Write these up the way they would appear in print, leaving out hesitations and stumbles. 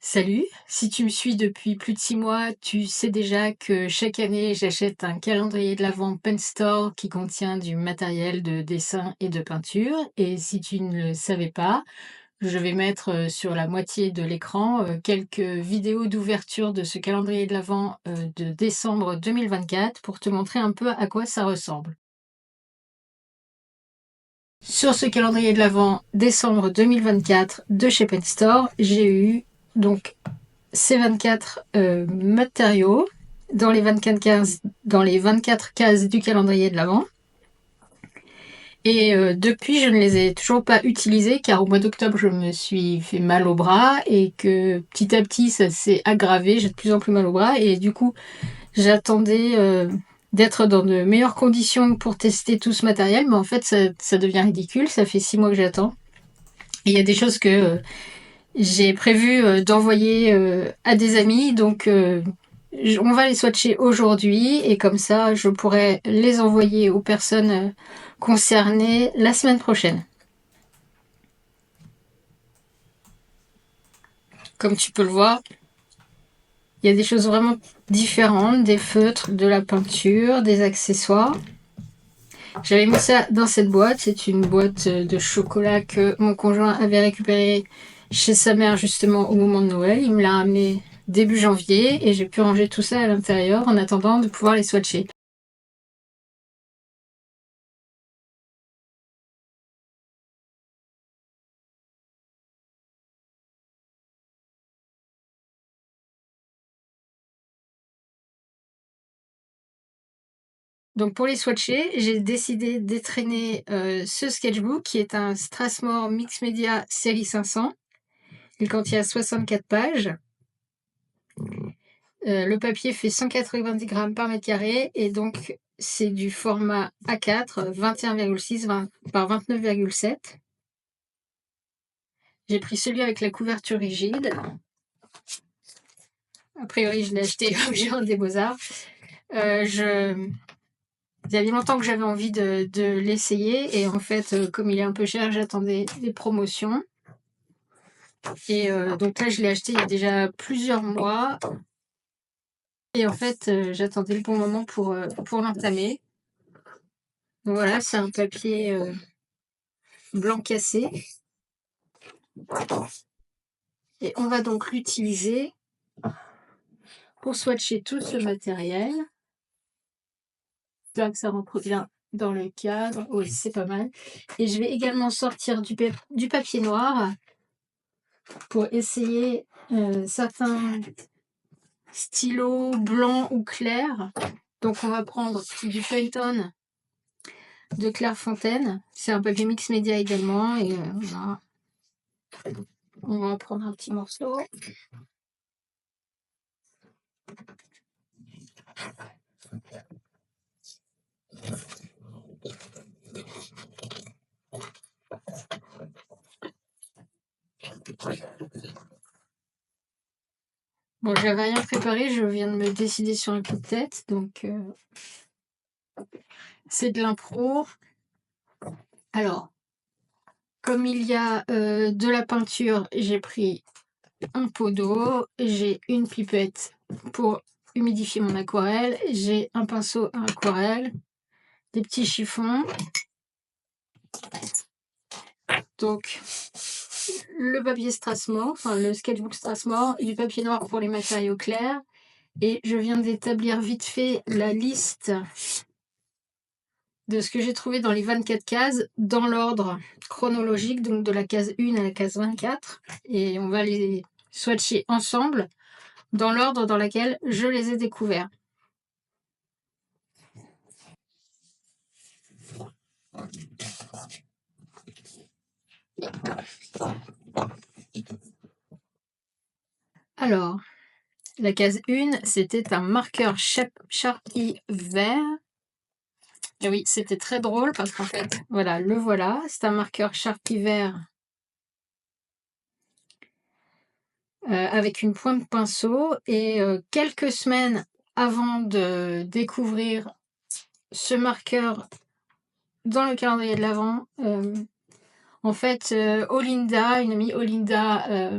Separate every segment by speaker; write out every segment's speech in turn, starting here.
Speaker 1: Salut, si tu me suis depuis plus de 6 mois, tu sais déjà que chaque année, j'achète un calendrier de l'Avent Pen Store qui contient du matériel de dessin et de peinture. Et si tu ne le savais pas, je vais mettre sur la moitié de l'écran quelques vidéos d'ouverture de ce calendrier de l'Avent de décembre 2024 pour te montrer un peu à quoi ça ressemble. Sur ce calendrier de l'Avent décembre 2024 de chez Pen Store, j'ai eu donc ces 24 matériaux dans les 24 cases du calendrier de l'Avent. Et depuis, je ne les ai toujours pas utilisés car au mois d'octobre, je me suis fait mal au bras et que petit à petit, ça s'est aggravé. J'ai de plus en plus mal au bras et du coup, j'attendais d'être dans de meilleures conditions pour tester tout ce matériel. Mais en fait, ça devient ridicule. Ça fait 6 mois que j'attends. Et il y a des choses que j'ai prévu d'envoyer à des amis. Donc, on va les swatcher aujourd'hui et comme ça, je pourrai les envoyer aux personnes concernées la semaine prochaine. Comme tu peux le voir, il y a des choses vraiment différentes, des feutres, de la peinture, des accessoires. J'avais mis ça dans cette boîte. C'est une boîte de chocolat que mon conjoint avait récupérée chez sa mère justement au moment de Noël. Il me l'a ramené début janvier et j'ai pu ranger tout ça à l'intérieur en attendant de pouvoir les swatcher. Donc pour les swatcher, j'ai décidé d'étraîner ce sketchbook qui est un Strathmore Mix Media série 500. Il contient 64 pages. Le papier fait 190 grammes par mètre carré et donc c'est du format A4 21,6 par 29,7. J'ai pris celui avec la couverture rigide. A priori, je l'ai acheté au Géant des Beaux-Arts. Il y avait longtemps que j'avais envie de l'essayer et en fait, comme il est un peu cher, j'attendais les promotions. Et donc là, je l'ai acheté il y a déjà plusieurs mois. Et en fait, j'attendais le bon moment pour l'entamer. Donc voilà, c'est un papier blanc cassé. Et on va donc l'utiliser pour swatcher tout ce matériel. J'espère que ça rentre bien dans le cadre. Oui, c'est pas mal. Et je vais également sortir du papier noir pour essayer certains stylos blancs ou clairs. Donc on va prendre du Pantone de Clairefontaine. C'est un papier mix média également. Et voilà. On va en prendre un petit morceau. Bon, j'avais rien préparé, je viens de me décider sur un coup de tête, donc c'est de l'impro. Alors, comme il y a de la peinture, j'ai pris un pot d'eau, j'ai une pipette pour humidifier mon aquarelle, j'ai un pinceau à aquarelle, des petits chiffons. Donc, le papier Strathmore, enfin le sketchbook Strathmore, du papier noir pour les matériaux clairs. Et je viens d'établir vite fait la liste de ce que j'ai trouvé dans les 24 cases, dans l'ordre chronologique, donc de la case 1 à la case 24. Et on va les swatcher ensemble dans l'ordre dans lequel je les ai découverts. Alors, la case 1, c'était un marqueur Sharpie vert. Et oui, c'était très drôle parce qu'en fait, voilà, le voilà. C'est un marqueur Sharpie vert avec une pointe pinceau. Et quelques semaines avant de découvrir ce marqueur dans le calendrier de l'Avent, en fait, Olinda, une amie Olinda,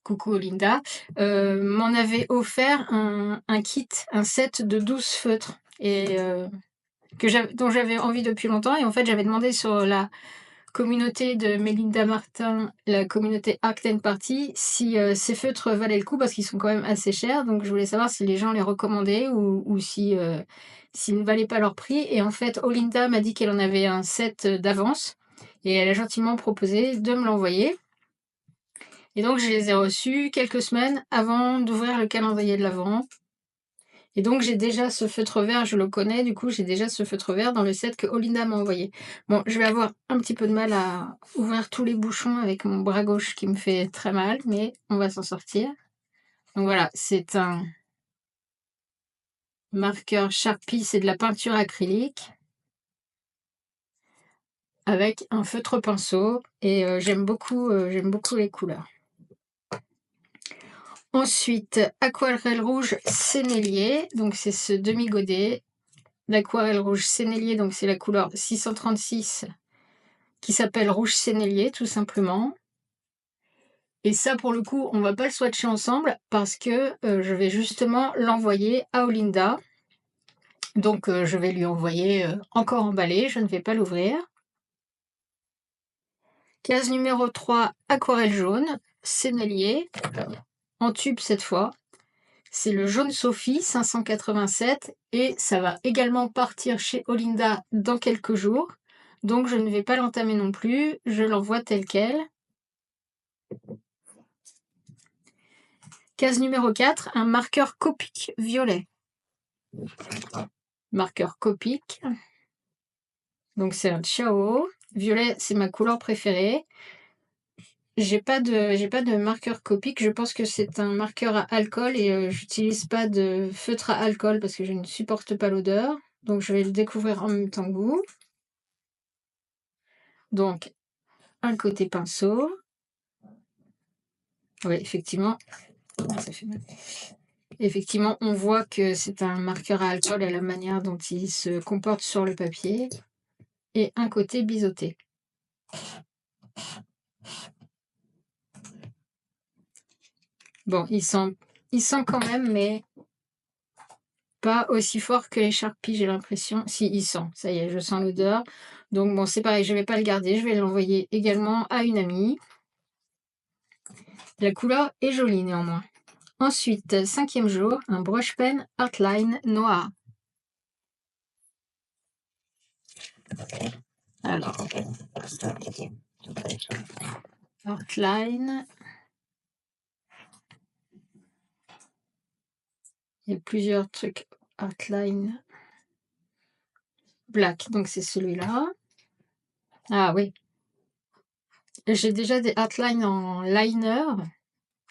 Speaker 1: coucou Olinda, m'en avait offert un kit, un set de 12 feutres et dont j'avais envie depuis longtemps. Et en fait, j'avais demandé sur la communauté de Mélinda Martin, la communauté Art and Party, si ces feutres valaient le coup parce qu'ils sont quand même assez chers. Donc je voulais savoir si les gens les recommandaient ou si s'ils ne valaient pas leur prix. Et en fait, Olinda m'a dit qu'elle en avait un set d'avance et elle a gentiment proposé de me l'envoyer. Et donc je les ai reçus quelques semaines avant d'ouvrir le calendrier de l'Avent. Et donc j'ai déjà ce feutre vert, je le connais, du coup j'ai déjà ce feutre vert dans le set que Olinda m'a envoyé. Bon, je vais avoir un petit peu de mal à ouvrir tous les bouchons avec mon bras gauche qui me fait très mal, mais on va s'en sortir. Donc voilà, c'est un marqueur Sharpie, c'est de la peinture acrylique avec un feutre pinceau et j'aime beaucoup les couleurs. Ensuite, aquarelle rouge Sennelier, donc c'est ce demi-godet d'aquarelle rouge Sennelier, donc c'est la couleur 636 qui s'appelle rouge Sennelier tout simplement. Et ça pour le coup, on va pas le swatcher ensemble parce que je vais justement l'envoyer à Olinda. Donc je vais lui envoyer encore emballé, je ne vais pas l'ouvrir. Case numéro 3, aquarelle jaune, Sennelier, en tube cette fois. C'est le jaune Sophie 587 et ça va également partir chez Olinda dans quelques jours. Donc je ne vais pas l'entamer non plus, je l'envoie tel quel. Case numéro 4, un marqueur Copic violet. Marqueur Copic. Donc c'est un Ciao. Violet, c'est ma couleur préférée. J'ai pas de marqueur Copic. Je pense que c'est un marqueur à alcool et j'utilise pas de feutre à alcool parce que je ne supporte pas l'odeur. Donc je vais le découvrir en même temps que vous. Donc un côté pinceau. Oui, effectivement. Ça fait mal. Effectivement, on voit que c'est un marqueur à alcool à la manière dont il se comporte sur le papier. Et un côté biseauté. Bon, il sent quand même, mais pas aussi fort que les Sharpies, j'ai l'impression. Si, il sent. Ça y est, je sens l'odeur. Donc bon, c'est pareil, je vais pas le garder. Je vais l'envoyer également à une amie. La couleur est jolie néanmoins. Ensuite, 5e jour, un brush pen Artline noir. Alors, Artline. Il y a plusieurs trucs. Artline Black, donc c'est celui-là. Ah oui. J'ai déjà des Artline en liner.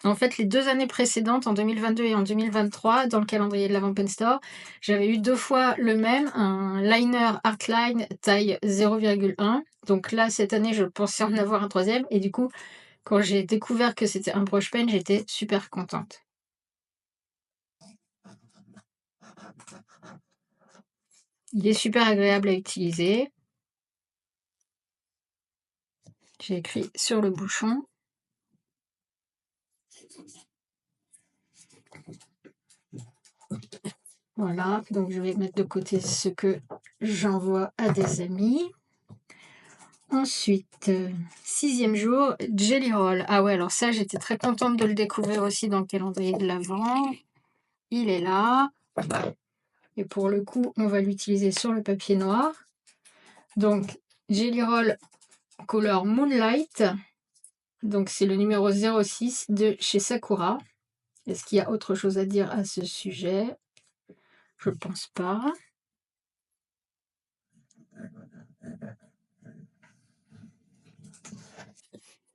Speaker 1: En fait, les 2 années précédentes, en 2022 et en 2023, dans le calendrier de l'Avent Pen Store, j'avais eu 2 fois le même, un liner Artline taille 0,1. Donc là, cette année, je pensais en avoir un 3e. Et du coup, quand j'ai découvert que c'était un brush pen, j'étais super contente. Il est super agréable à utiliser. J'ai écrit sur le bouchon. Voilà, donc je vais mettre de côté ce que j'envoie à des amis. Ensuite, 6e jour, Jelly Roll. Ah ouais, alors ça, j'étais très contente de le découvrir aussi dans le calendrier de l'Avent. Il est là. Et pour le coup, on va l'utiliser sur le papier noir. Donc, Jelly Roll couleur Moonlight. Donc, c'est le numéro 06 de chez Sakura. Est-ce qu'il y a autre chose à dire à ce sujet? Je pense pas.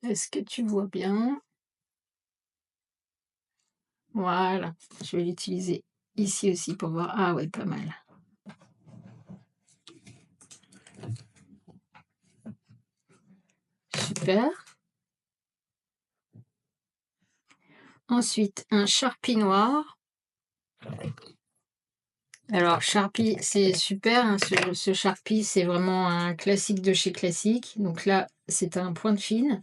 Speaker 1: Est-ce que tu vois bien? Voilà, je vais l'utiliser ici aussi pour voir. Ah ouais, pas mal. Super. Ensuite, un Sharpie noir. Alors, Sharpie, c'est super. Hein, ce Sharpie, c'est vraiment un classique de chez Classique. Donc là, c'est un point de fine.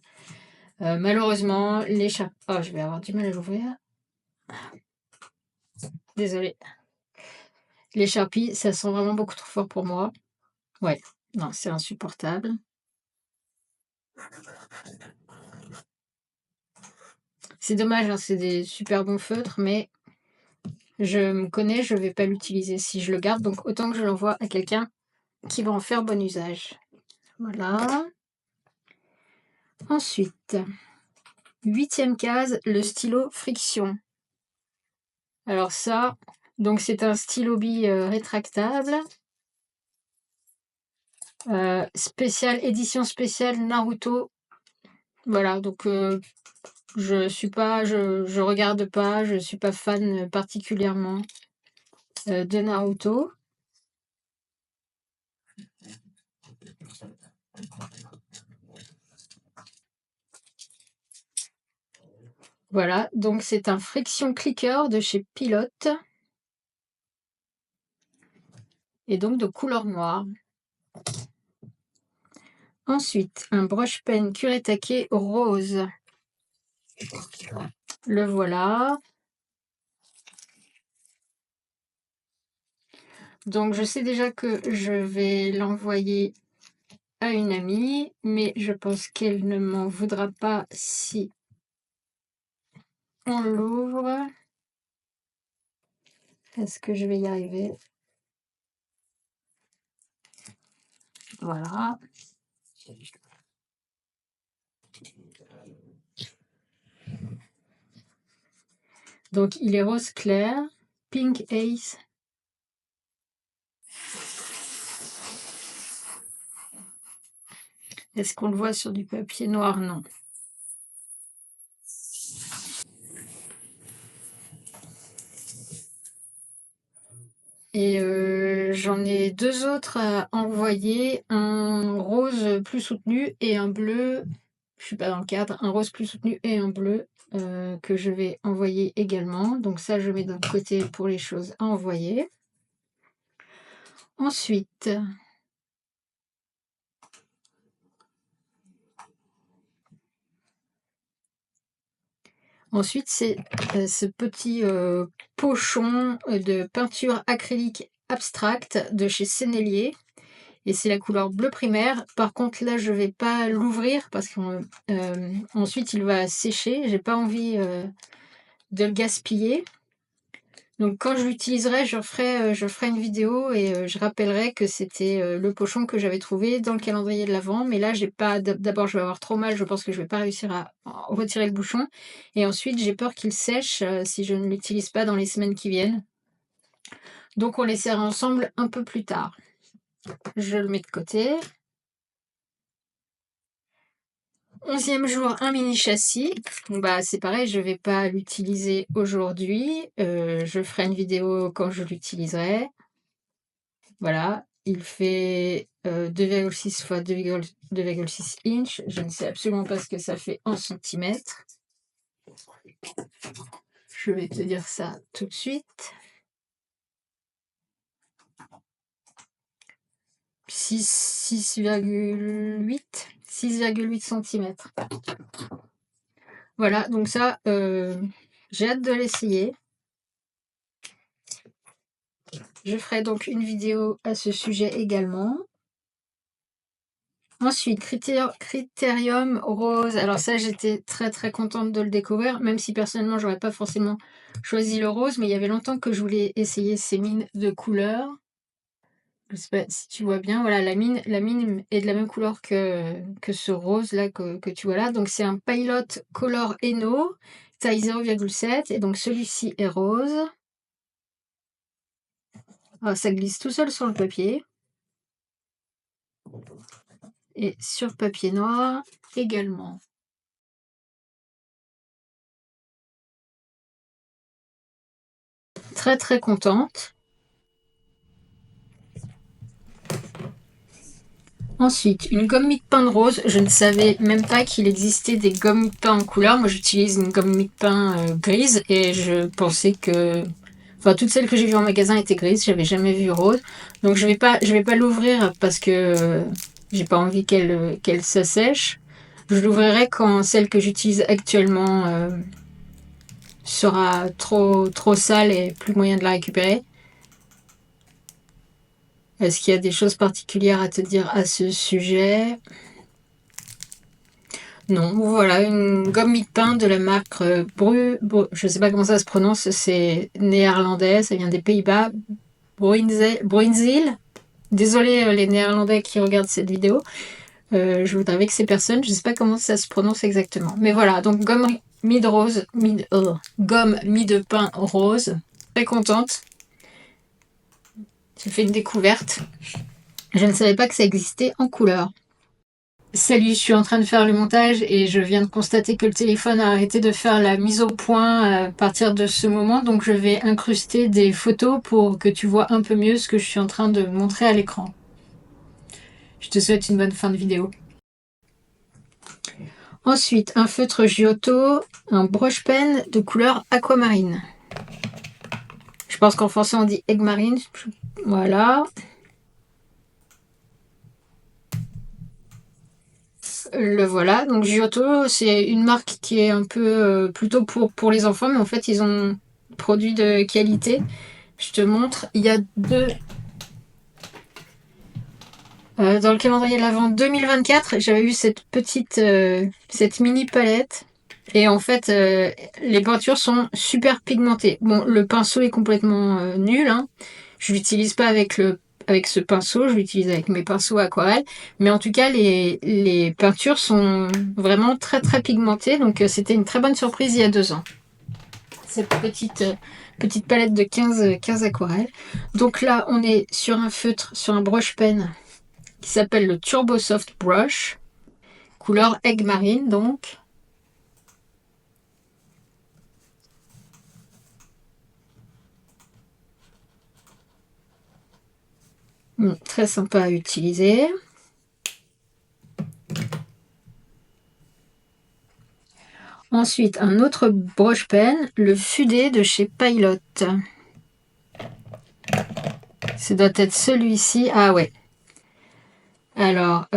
Speaker 1: Malheureusement, l'écharpe... Oh, je vais avoir du mal à l'ouvrir. Désolée. Les Sharpies, ça sent vraiment beaucoup trop fort pour moi. Ouais, non, c'est insupportable. C'est dommage, hein, c'est des super bons feutres, mais je me connais, je vais pas l'utiliser si je le garde, donc autant que je l'envoie à quelqu'un qui va en faire bon usage. Voilà. Ensuite, 8e case, le stylo Friction. Alors ça, donc c'est un stylo bille rétractable. Édition spéciale Naruto. Voilà, donc je regarde pas, je suis pas fan particulièrement de Naruto. Voilà, donc c'est un friction clicker de chez Pilote. Et donc de couleur noire. Ensuite, un brush pen Kuretake rose. Le voilà. Donc je sais déjà que je vais l'envoyer à une amie, mais je pense qu'elle ne m'en voudra pas si on l'ouvre. Est-ce que je vais y arriver? Voilà. Donc il est rose clair, Pink Ace. Est-ce qu'on le voit sur du papier noir? Non. Et j'en ai 2 autres à envoyer, un rose plus soutenu et un bleu, je suis pas dans le cadre, un rose plus soutenu et un bleu que je vais envoyer également. Donc ça, je mets d'un côté pour les choses à envoyer. Ensuite, c'est ce petit pochon de peinture acrylique abstracte de chez Sennelier. Et c'est la couleur bleu primaire. Par contre, là, je vais pas l'ouvrir parce qu'ensuite, il va sécher. J'ai pas envie de le gaspiller. Donc, quand je l'utiliserai, je ferai une vidéo et je rappellerai que c'était le pochon que j'avais trouvé dans le calendrier de l'Avent. Mais là, j'ai pas. D'abord, je vais avoir trop mal. Je pense que je vais pas réussir à retirer le bouchon. Et ensuite, j'ai peur qu'il sèche si je ne l'utilise pas dans les semaines qui viennent. Donc, on l'essaiera ensemble un peu plus tard. Je le mets de côté. 11e jour, un mini châssis. Bah, c'est pareil, je vais pas l'utiliser aujourd'hui. Je ferai une vidéo quand je l'utiliserai. Voilà, il fait 2,6 x 2,6 inches. Je ne sais absolument pas ce que ça fait en centimètres. Je vais te dire ça tout de suite. 6,8 cm. Voilà, donc ça, j'ai hâte de l'essayer. Je ferai donc une vidéo à ce sujet également. Ensuite, Critérium rose. Alors ça, j'étais très très contente de le découvrir, même si personnellement, j'aurais pas forcément choisi le rose, mais il y avait longtemps que je voulais essayer ces mines de couleurs. Je sais pas si tu vois bien. Voilà, la mine est de la même couleur que ce rose là que tu vois là. Donc c'est un Pilot Color Eno, taille 0,7, et donc celui-ci est rose. Alors, ça glisse tout seul sur le papier. Et sur papier noir également. Très très contente. Ensuite, une gomme mie-de-pain de rose. Je ne savais même pas qu'il existait des gommes mie-de-pain en couleur. Moi, j'utilise une gomme mie-de-pain grise et je pensais que... Enfin, toutes celles que j'ai vues en magasin étaient grises. J'avais jamais vu rose. Donc, je vais pas l'ouvrir parce que j'ai pas envie qu'elle s'assèche. Je l'ouvrirai quand celle que j'utilise actuellement sera trop sale et plus moyen de la récupérer. Est-ce qu'il y a des choses particulières à te dire à ce sujet? Non, voilà, une gomme mie-de-pain de la marque je sais pas comment ça se prononce, c'est néerlandais, ça vient des Pays-Bas. Bruinzeel. Désolé les Néerlandais qui regardent cette vidéo. Je voudrais avec ces personnes, je sais pas comment ça se prononce exactement. Mais voilà, donc gomme gomme mie-de-pain rose. Très contente. J'ai fait une découverte. Je ne savais pas que ça existait en couleur. Salut, je suis en train de faire le montage et je viens de constater que le téléphone a arrêté de faire la mise au point à partir de ce moment, donc je vais incruster des photos pour que tu vois un peu mieux ce que je suis en train de montrer à l'écran. Je te souhaite une bonne fin de vidéo. Ensuite, un feutre Giotto, un brush pen de couleur aquamarine. Je pense qu'en français on dit egg marine. Voilà. Le voilà. Donc Giotto, c'est une marque qui est un peu plutôt pour les enfants, mais en fait ils ont produits de qualité. Je te montre. Il y a deux. Dans le calendrier de l'Avent 2024, j'avais eu cette mini palette. Et en fait, les peintures sont super pigmentées. Bon, le pinceau est complètement nul, hein. Je l'utilise pas avec ce pinceau, je l'utilise avec mes pinceaux aquarelles. Mais en tout cas, les peintures sont vraiment très très pigmentées. Donc c'était une très bonne surprise il y a 2 ans. Cette petite palette de 15 aquarelles. Donc là, on est sur un feutre, sur un brush pen qui s'appelle le Turbo Soft Brush, couleur egg marine donc. Très sympa à utiliser. Ensuite, un autre brush pen, le Fudet de chez Pilot. Ça doit être celui-ci. Ah ouais. Alors,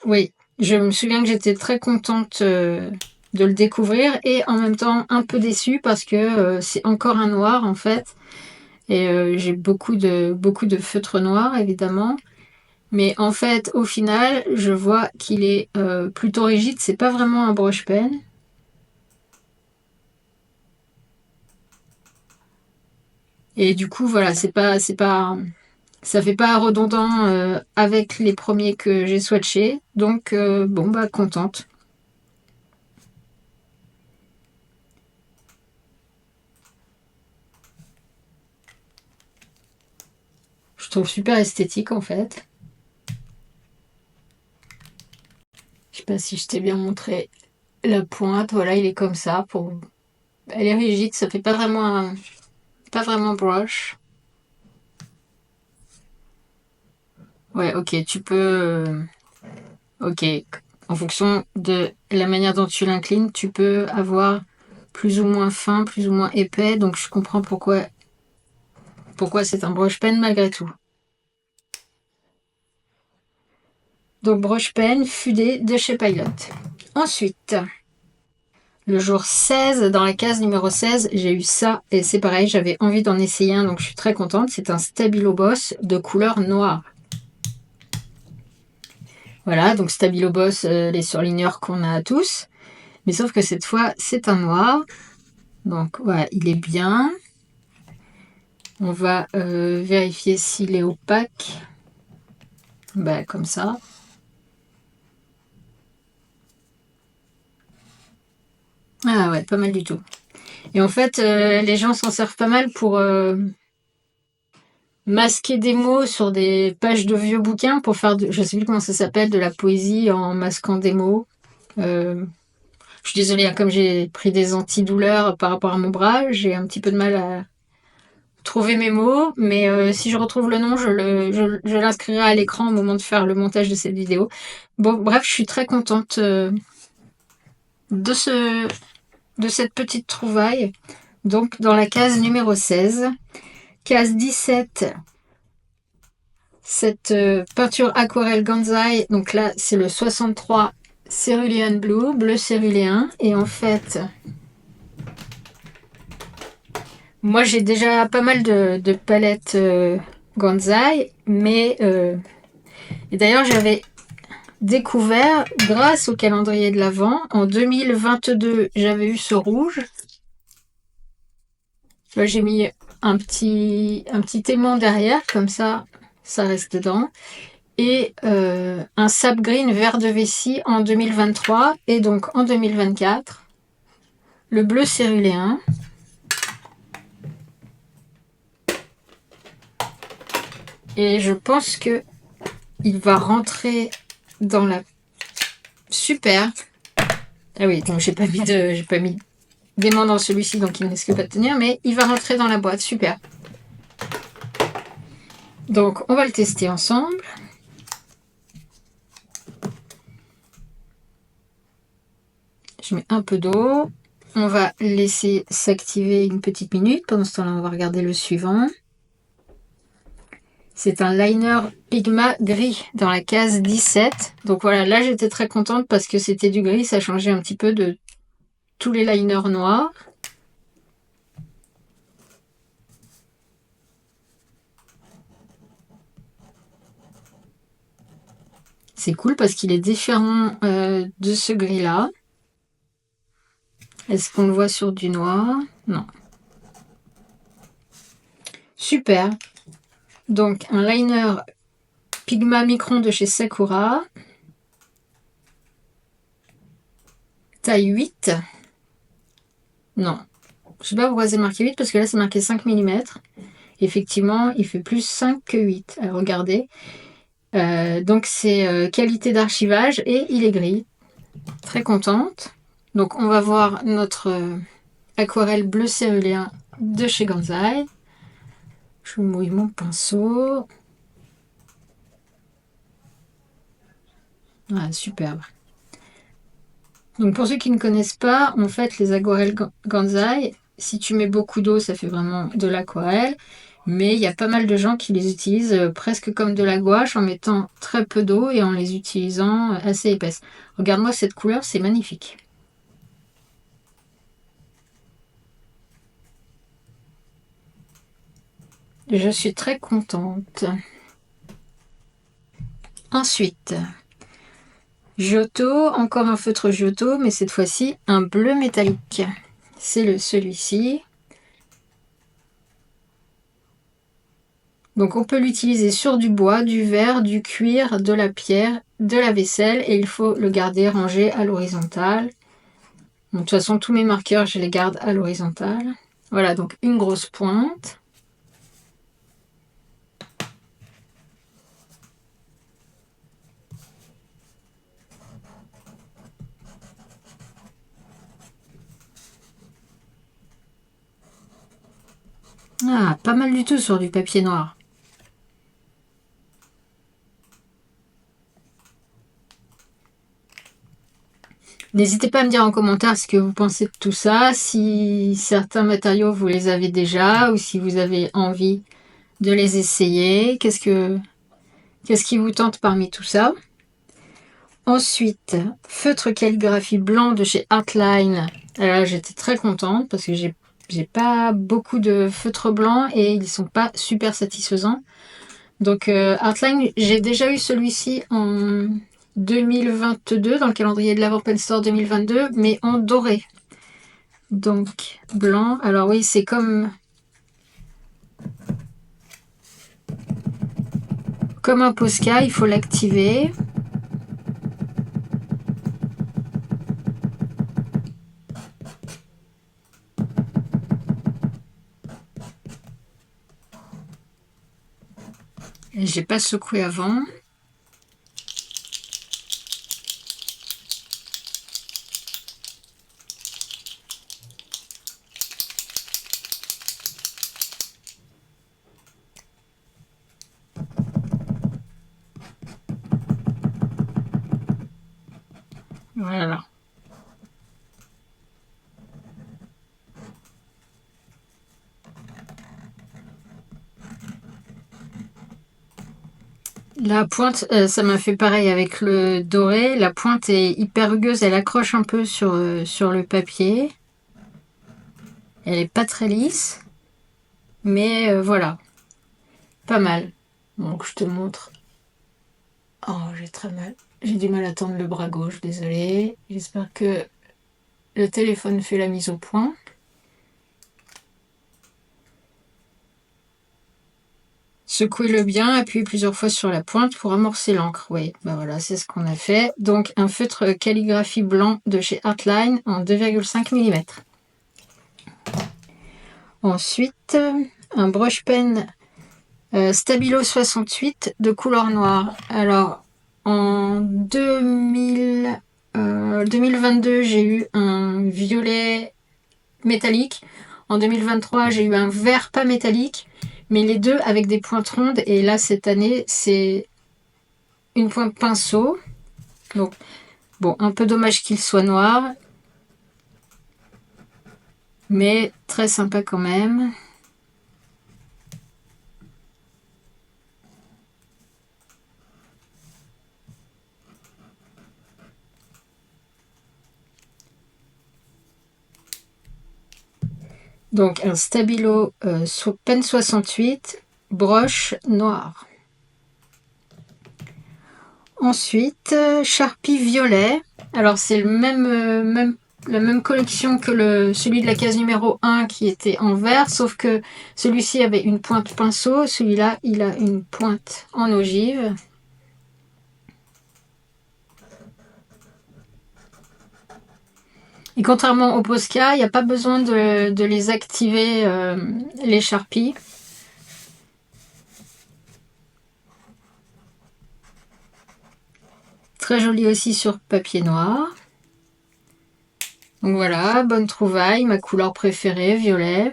Speaker 1: oui, je me souviens que j'étais très contente de le découvrir et en même temps un peu déçue parce que c'est encore un noir en fait. Et j'ai beaucoup de feutres noirs évidemment. Mais en fait, au final, je vois qu'il est plutôt rigide. C'est pas vraiment un brush pen. Et du coup, voilà, ça fait pas redondant avec les premiers que j'ai swatchés. Donc, bon, bah, contente. Je trouve super esthétique en fait. Je sais pas si je t'ai bien montré la pointe. Voilà, il est comme ça. Elle est rigide, ça fait pas vraiment brush. Ouais, ok, tu peux. Ok, en fonction de la manière dont tu l'inclines, tu peux avoir plus ou moins fin, plus ou moins épais. Donc je comprends pourquoi c'est un brush pen malgré tout. Donc brush pen Fudet de chez Pilot. Ensuite, le jour 16, dans la case numéro 16, j'ai eu ça et c'est pareil, j'avais envie d'en essayer un donc je suis très contente. C'est un Stabilo Boss de couleur noire. Voilà, donc Stabilo Boss, les surligneurs qu'on a tous. Mais sauf que cette fois, c'est un noir. Donc voilà, il est bien. On va vérifier s'il est opaque. Bah, comme ça. Ah ouais, pas mal du tout. Et en fait, les gens s'en servent pas mal pour masquer des mots sur des pages de vieux bouquins pour faire, je sais plus comment ça s'appelle, de la poésie en masquant des mots. Je suis désolée, hein, comme j'ai pris des antidouleurs par rapport à mon bras, j'ai un petit peu de mal à trouver mes mots, mais si je retrouve le nom, je l'inscrirai à l'écran au moment de faire le montage de cette vidéo. Bon, bref, je suis très contente de cette petite trouvaille. Donc, dans la case numéro 16, case 17, cette peinture aquarelle Ganzai. Donc là, c'est le 63 Cerulean Blue, bleu céruléen. Et en fait, moi j'ai déjà pas mal de palettes Ganzai, mais et d'ailleurs j'avais découvert grâce au calendrier de l'Avent. En 2022, j'avais eu ce rouge. Là, j'ai mis un petit aimant derrière, comme ça reste dedans. Et un sap green vert de vessie en 2023. Et donc en 2024, le bleu céruléen. Et je pense que il va rentrer dans la... Super. Ah oui, donc j'ai pas mis d'aimant dans celui-ci, donc il ne risque pas de tenir, mais il va rentrer dans la boîte. Super. Donc on va le tester ensemble. Je mets un peu d'eau. On va laisser s'activer une petite minute. Pendant ce temps-là, on va regarder le suivant. C'est un liner Pigma gris dans la case 17. Donc voilà, là j'étais très contente parce que c'était du gris, ça changeait un petit peu de tous les liners noirs. C'est cool parce qu'il est différent de ce gris-là. Est-ce qu'on le voit sur du noir? Non. Super. Donc un liner Pigma Micron de chez Sakura. Taille 8. Non. Je sais pas pourquoi c'est marqué 8 parce que là c'est marqué 5 mm. Effectivement, il fait plus 5 que 8. Alors, regardez. Donc c'est qualité d'archivage et il est gris. Très contente. Donc on va voir notre aquarelle bleu céruléen de chez Ganzai. Je mouille mon pinceau. Ah, superbe. Donc pour ceux qui ne connaissent pas, en fait les aquarelles Ganzai, si tu mets beaucoup d'eau, ça fait vraiment de l'aquarelle. Mais il y a pas mal de gens qui les utilisent presque comme de la gouache en mettant très peu d'eau et en les utilisant assez épaisses. Regarde-moi cette couleur, c'est magnifique. Je suis très contente. Ensuite, Giotto, encore un feutre Giotto, mais cette fois-ci un bleu métallique. C'est celui-ci. Donc on peut l'utiliser sur du bois, du verre, du cuir, de la pierre, de la vaisselle et il faut le garder rangé à l'horizontale. Bon, de toute façon, tous mes marqueurs, je les garde à l'horizontale. Voilà, donc une grosse pointe. Ah, pas mal du tout sur du papier noir. N'hésitez pas à me dire en commentaire ce que vous pensez de tout ça, si certains matériaux vous les avez déjà ou si vous avez envie de les essayer. Qu'est-ce qui vous tente parmi tout ça? Ensuite, feutre calligraphie blanc de chez Artline. Alors j'étais très contente parce que j'ai pas beaucoup de feutres blancs et ils sont pas super satisfaisants. Donc Artline, j'ai déjà eu celui-ci en 2022 dans le calendrier de l'Avent Pen Store 2022, mais en doré. Donc blanc. Alors oui, c'est comme un Posca, il faut l'activer. J'ai pas secoué avant. Voilà. La pointe, ça m'a fait pareil avec le doré. La pointe est hyper rugueuse, elle accroche un peu sur le papier. Elle est pas très lisse, mais voilà, pas mal. Donc je te montre. Oh, j'ai très mal. J'ai du mal à tendre le bras gauche, désolée. J'espère que le téléphone fait la mise au point. Secouez-le bien, appuyez plusieurs fois sur la pointe pour amorcer l'encre. Oui, bah voilà, c'est ce qu'on a fait. Donc un feutre calligraphie blanc de chez Artline en 2,5 mm. Ensuite, un brush pen Stabilo 68 de couleur noire. Alors, en 2022, j'ai eu un violet métallique. En 2023, j'ai eu un vert pas métallique, mais les deux avec des pointes rondes. Et là, cette année, c'est une pointe pinceau. Donc, bon, un peu dommage qu'il soit noir, mais très sympa quand même. Donc un stabilo pen 68, broche noire. Ensuite, Sharpie violet. Alors c'est la même collection que celui de la case numéro 1 qui était en vert, sauf que celui-ci avait une pointe pinceau, celui-là il a une pointe en ogive. Et contrairement au Posca, il n'y a pas besoin de les activer, les Sharpies. Très joli aussi sur papier noir. Donc voilà, bonne trouvaille, ma couleur préférée, violet.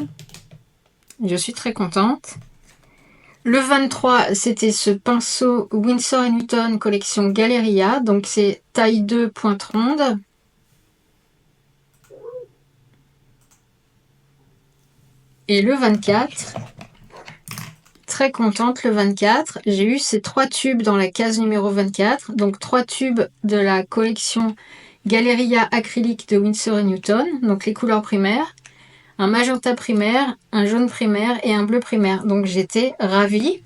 Speaker 1: Je suis très contente. Le 23, c'était ce pinceau Winsor & Newton collection Galeria. Donc c'est taille 2 pointe ronde. Et le 24, très contente le 24. J'ai eu ces 3 tubes dans la case numéro 24. Donc 3 tubes de la collection Galeria acrylique de Winsor & Newton. Donc les couleurs primaires. Un magenta primaire, un jaune primaire et un bleu primaire. Donc j'étais ravie.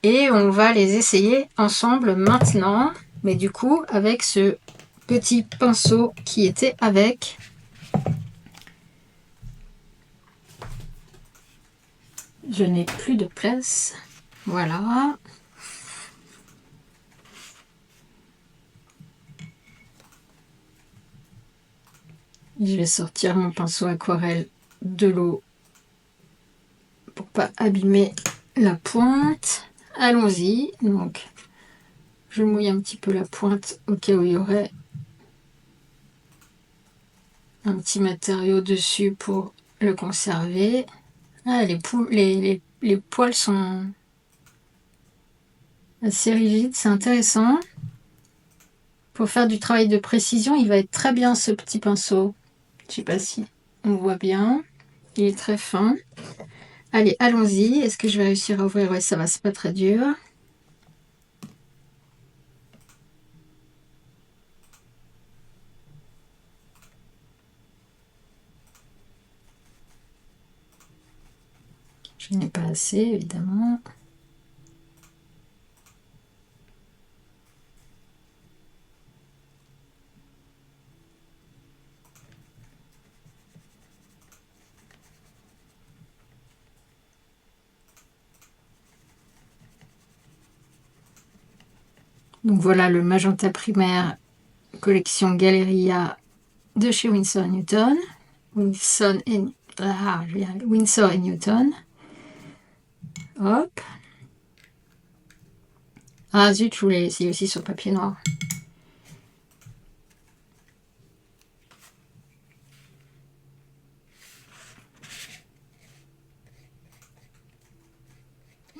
Speaker 1: Et on va les essayer ensemble maintenant. Mais du coup, avec ce petit pinceau qui était avec. Je n'ai plus de place. Voilà. Je vais sortir mon pinceau aquarelle de l'eau pour pas abîmer la pointe. Allons-y. Donc, je mouille un petit peu la pointe au cas où il y aurait un petit matériau dessus pour le conserver. Ah, les poils sont assez rigides, c'est intéressant. Pour faire du travail de précision, il va être très bien ce petit pinceau. Je sais pas si on voit bien. Il est très fin. Allez, allons-y. Est-ce que je vais réussir à ouvrir? Ouais, ça va, c'est pas très dur. Je n'ai pas assez, évidemment. Donc voilà le magenta primaire collection Galeria de chez Winsor & Newton. Winsor & Newton. Hop. Ah zut, je voulais essayer aussi sur papier noir.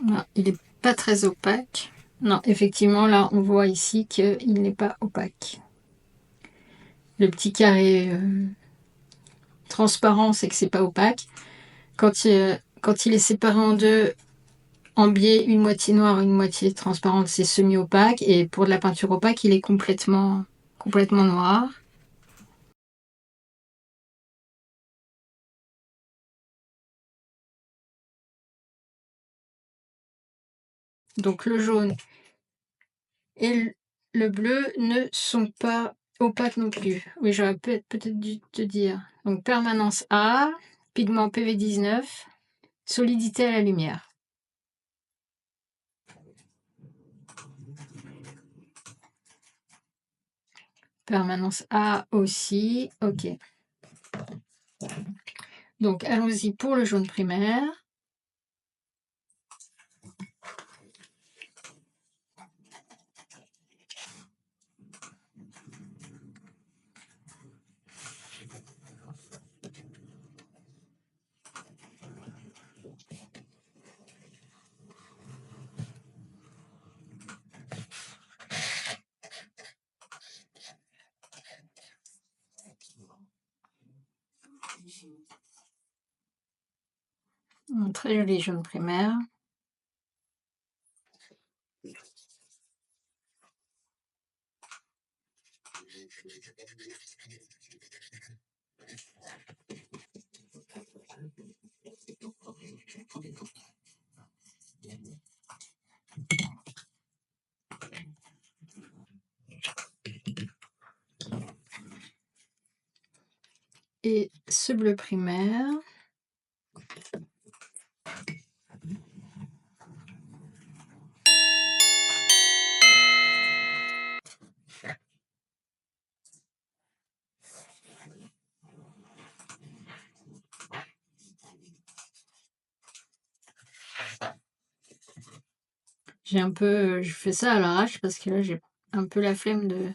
Speaker 1: Non, il n'est pas très opaque. Non, effectivement, là, on voit ici qu'il n'est pas opaque. Le petit carré transparent, c'est que c'est pas opaque. Quand il est séparé en deux en biais, une moitié noire, une moitié transparente, c'est semi-opaque. Et pour de la peinture opaque, il est complètement noir. Donc le jaune et le bleu ne sont pas opaques non plus. Oui, j'aurais peut-être dû te dire. Donc permanence A, pigment PV19, solidité à la lumière. Permanence A aussi, ok. Donc allons-y pour le jaune primaire. Très joli jaune primaire. Et ce bleu primaire. Je fais ça à l'arrache parce que là j'ai un peu la flemme de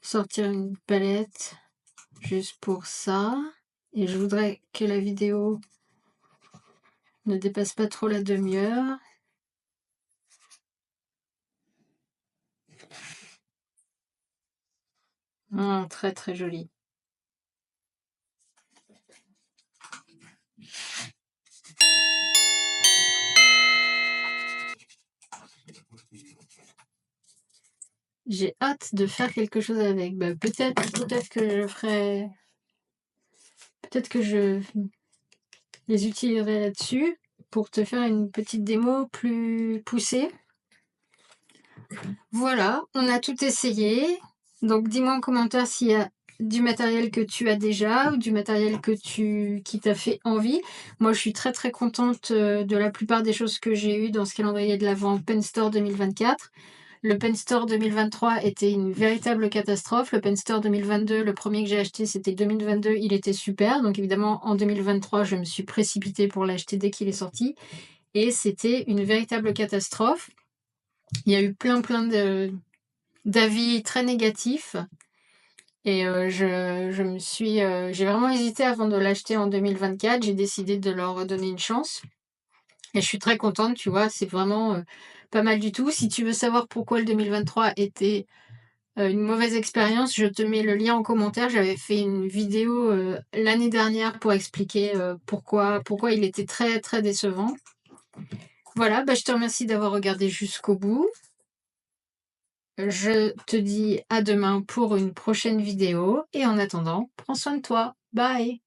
Speaker 1: sortir une palette juste pour ça. Et je voudrais que la vidéo ne dépasse pas trop la demi-heure. Très très joli. J'ai hâte de faire quelque chose avec. Bah, peut-être que je ferai. Peut-être que je les utiliserai là-dessus pour te faire une petite démo plus poussée. Voilà, on a tout essayé. Donc dis-moi en commentaire s'il y a du matériel que tu as déjà ou du matériel qui t'a fait envie. Moi, je suis très très contente de la plupart des choses que j'ai eues dans ce calendrier de l'Avent Pen Store 2024. Le Pen Store 2023 était une véritable catastrophe. Le Pen Store 2022, le premier que j'ai acheté, c'était 2022. Il était super. Donc évidemment, en 2023, je me suis précipitée pour l'acheter dès qu'il est sorti. Et c'était une véritable catastrophe. Il y a eu plein d'avis très négatifs. Et j'ai vraiment hésité avant de l'acheter en 2024. J'ai décidé de leur donner une chance. Et je suis très contente, tu vois, c'est vraiment pas mal du tout. Si tu veux savoir pourquoi le 2023 était une mauvaise expérience, je te mets le lien en commentaire. J'avais fait une vidéo l'année dernière pour expliquer pourquoi il était très très décevant. Voilà, bah, je te remercie d'avoir regardé jusqu'au bout. Je te dis à demain pour une prochaine vidéo et en attendant, prends soin de toi. Bye!